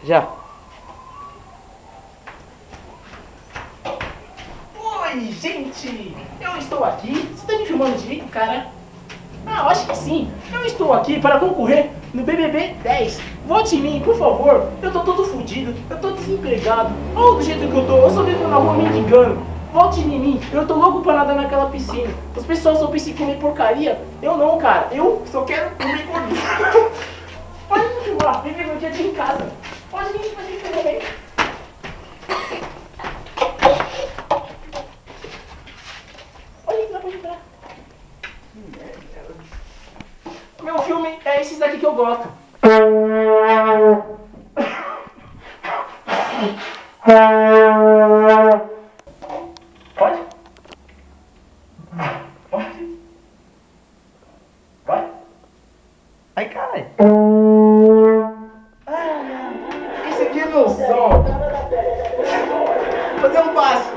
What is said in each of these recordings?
Já. Oi, gente! Eu estou aqui. Você está me filmando direito, cara? Ah, eu acho que sim. Eu estou aqui para concorrer no BBB 10. Vote em mim, por favor. Eu tô todo fodido, eu tô desempregado. Olha do jeito que eu tô, eu só vivo na rua mendigando. Vote em mim, eu tô louco pra nadar naquela piscina. Os pessoal só pensam em comer porcaria. Eu não, cara. Eu só quero comer gordura. Pode me filmar, vem ver meu dia a dia em casa. Pode vir, vem. Pode entrar. Meu filme é esses daqui que eu gosto. Pode? Pode? Vai? Ai, caralho. Esse aqui é meu som. Vou fazer um passo.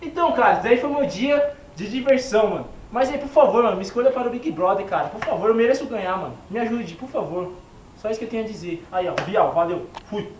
Então, cara, esse daí foi meu dia de diversão, mano. Mas aí, por favor, mano, me escolha para o Big Brother, cara. Por favor, eu mereço ganhar, mano. Me ajude, por favor. Só isso que eu tenho a dizer. Aí, ó, Bial, valeu. Fui.